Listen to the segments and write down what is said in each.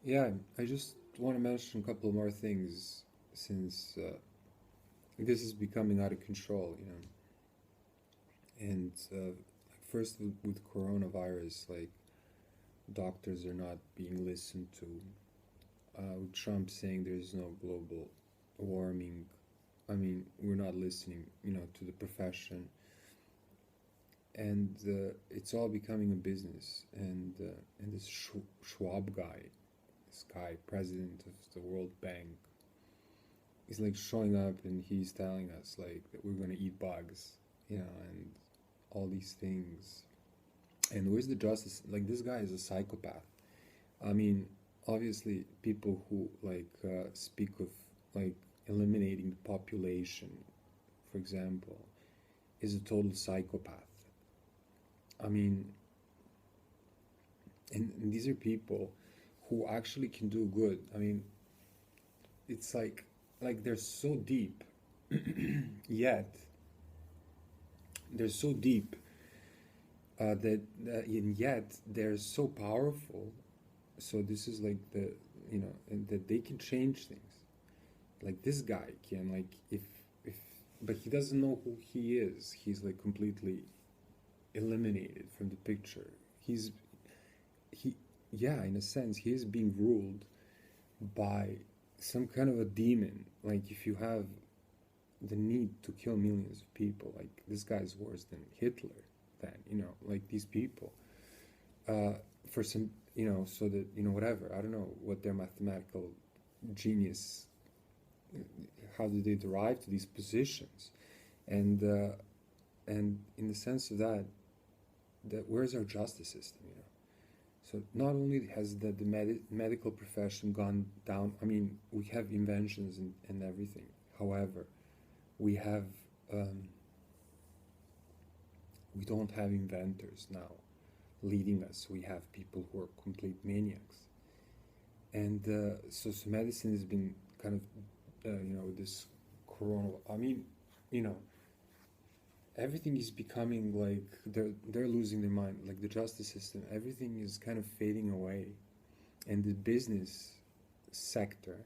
Yeah, I just want to mention a couple more things since this is becoming out of control, And like first with coronavirus, like doctors are not being listened to. With Trump saying there's no global warming, I mean, we're not listening, to the profession, and it's all becoming a business. And this Schwab guy, this guy, president of the World Bank, is like showing up and he's telling us like that we're gonna eat bugs, and all these things. And where's the justice? Like this guy is a psychopath. I mean, obviously, people who like speak of like eliminating the population, for example, is a total psychopath. I mean, and these are people who actually can do good. I mean, it's like they're so deep, yet they're so deep and yet they're so powerful. So this is like and that they can change things. Like this guy can, like, if but he doesn't know who he is. He's like completely eliminated from the picture. He Yeah, in a sense he is being ruled by some kind of a demon. Like if you have the need to kill millions of people, like this guy's worse than Hitler. Then like these people, for some, so that whatever, I don't know what their mathematical genius, how do they derive to these positions, and in the sense of that where's our justice system? So not only has the medical profession gone down. I mean, we have inventions and everything. However, we have we don't have inventors now leading us. We have people who are complete maniacs, and so medicine has been kind of this corona. I mean, you know, everything is becoming like they're losing their mind. Like the justice system, everything is kind of fading away, and the business sector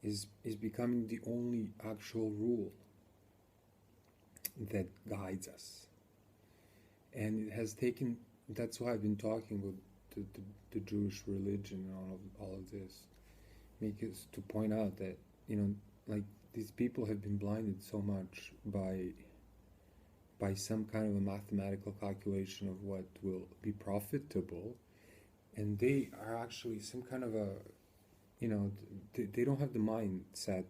is becoming the only actual rule that guides us. And it has taken. That's why I've been talking about the Jewish religion and all of this, because to point out that like these people have been blinded so much by some kind of a mathematical calculation of what will be profitable, and they are actually some kind of a they don't have the mindset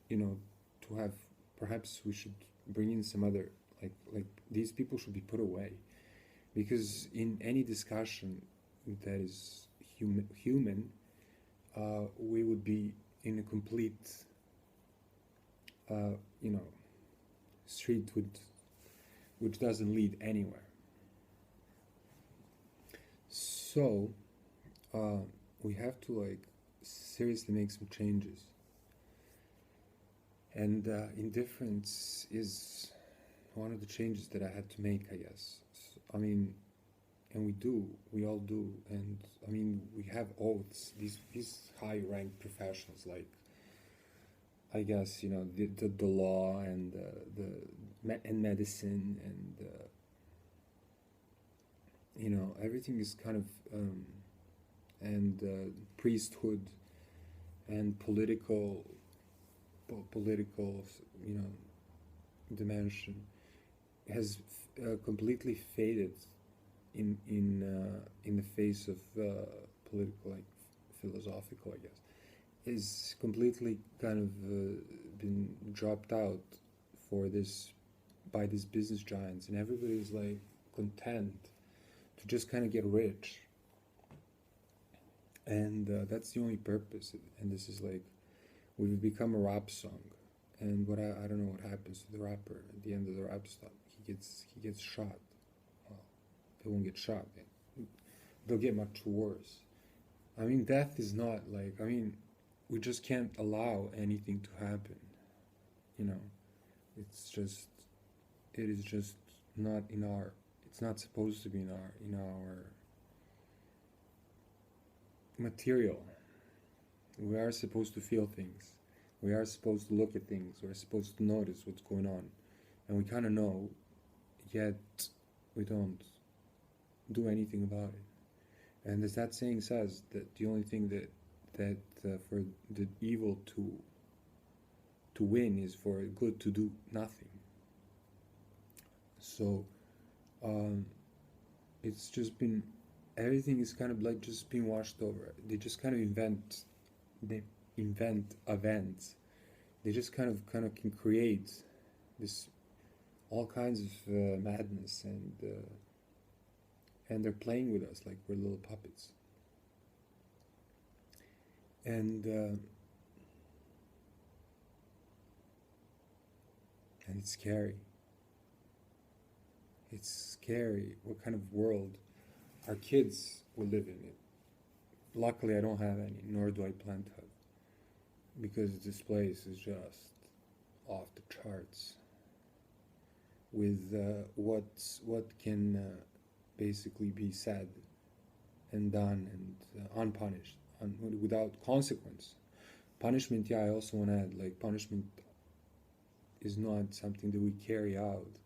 to have. Perhaps we should bring in some other, like these people should be put away, because in any discussion that is human, we would be in a complete street which doesn't lead anywhere. So we have to like seriously make some changes, and indifference is one of the changes that I had to make, I guess. I mean, and we all do, and I mean, we have oaths. These high-ranked professionals, like I guess the law and and medicine and everything is kind of and priesthood and political dimension has completely faded in the face of political, like philosophical, I guess, is completely kind of been dropped out for this by these business giants, and everybody's like content to just kind of get rich, and that's the only purpose. And this is like we've become a rap song, and I don't know what happens to the rapper at the end of the rap stop. He gets shot. Well, they won't get shot. They'll get much worse. I mean, death is not like, I mean, we just can't allow anything to happen. It is just not in our. It's not supposed to be in our material. We are supposed to feel things. We are supposed to look at things. We're supposed to notice what's going on. And we kind of know, yet we don't do anything about it. And as that saying says, that the only thing that for the evil to win is for good to do nothing. So it's just been, everything is kind of like just being washed over. They just kind of invent events. They just kind of can create this all kinds of madness, and they're playing with us like we're little puppets. And it's scary. It's scary what kind of world our kids will live in. Luckily, I don't have any, nor do I plan to have, because this place is just off the charts with what can basically be said and done and unpunished, without consequence. Punishment, yeah, I also want to add, like, punishment is not something that we carry out.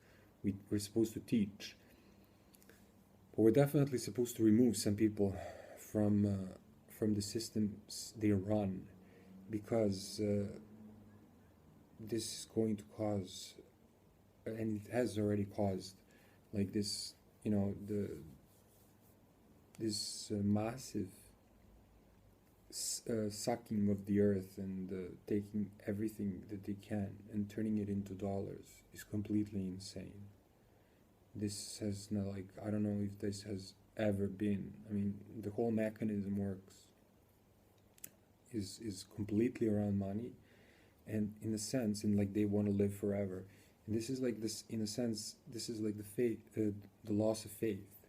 We're supposed to teach, but we're definitely supposed to remove some people from the systems they run, because this is going to cause, and it has already caused, like this, this massive sucking of the earth and taking everything that they can and turning it into dollars is completely insane. This has not, like, I don't know if this has ever been. I mean, the whole mechanism works is completely around money, and in a sense, in like they want to live forever. And this is like this, in a sense, this is like the faith, the loss of faith.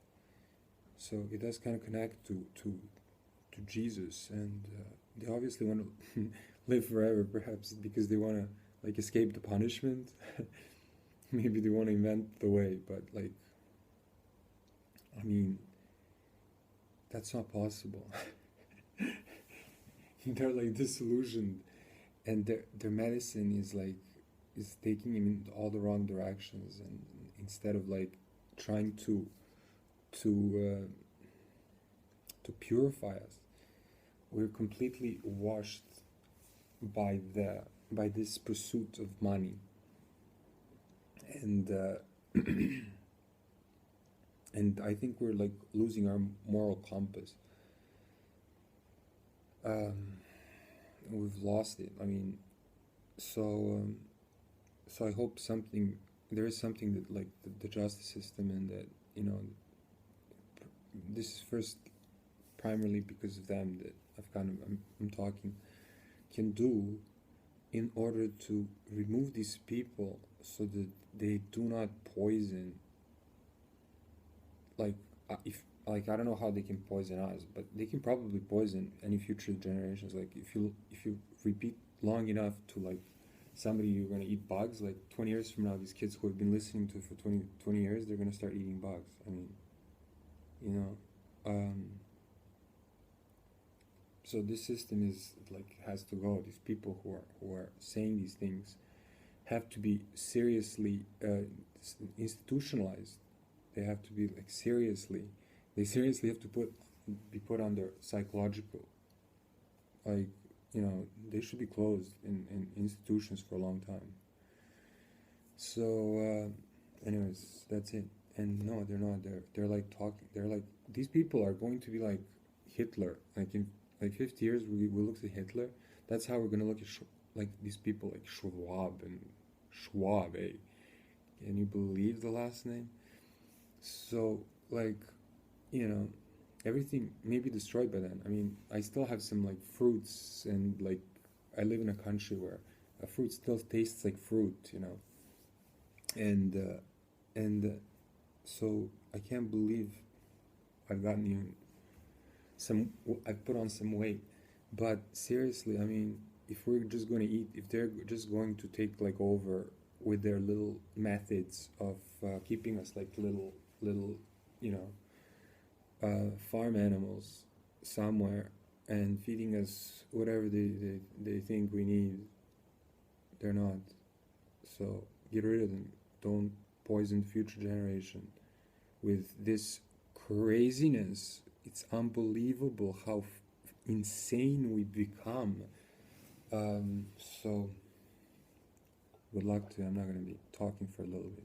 So it does kind of connect to Jesus, and they obviously want to live forever, perhaps because they want to like escape the punishment. Maybe they want to invent the way, but like, I mean, that's not possible. They're like disillusioned, and their medicine is taking them in all the wrong directions, and instead of like trying to purify us, we're completely washed by this pursuit of money, and and I think we're like losing our moral compass. We've lost it. I mean, so I hope there is something that like the justice system, and that, this is first primarily because of them that I'm talking, can do in order to remove these people so that they do not poison, like, if, like, I don't know how they can poison us, but they can probably poison any future generations. Like, if you repeat long enough to like somebody, you're going to eat bugs, like 20 years from now, these kids who have been listening to it for 20 years, they're going to start eating bugs. I mean, so this system is like, has to go. These people who are saying these things have to be seriously institutionalized. They have to be like they seriously have to be put under psychological, like, they should be closed in institutions for a long time. So anyways, that's it. And no, they're not. They're like talking. They're like, these people are going to be like Hitler. Like in like 50 years, we look at Hitler. That's how we're gonna look at like these people like Schwab. Eh? Can you believe the last name? So like, everything may be destroyed by then. I mean, I still have some like fruits, and like I live in a country where a fruit still tastes like fruit, and so I can't believe I've gotten I've put on some weight. But seriously, I mean, if we're just going to eat, if they're just going to take like over with their little methods of keeping us like little farm animals somewhere and feeding us whatever they think we need. They're not. So get rid of them. Don't poison future generation with this craziness. It's unbelievable how insane we become. So good luck to you. I'm not going to be talking for a little bit.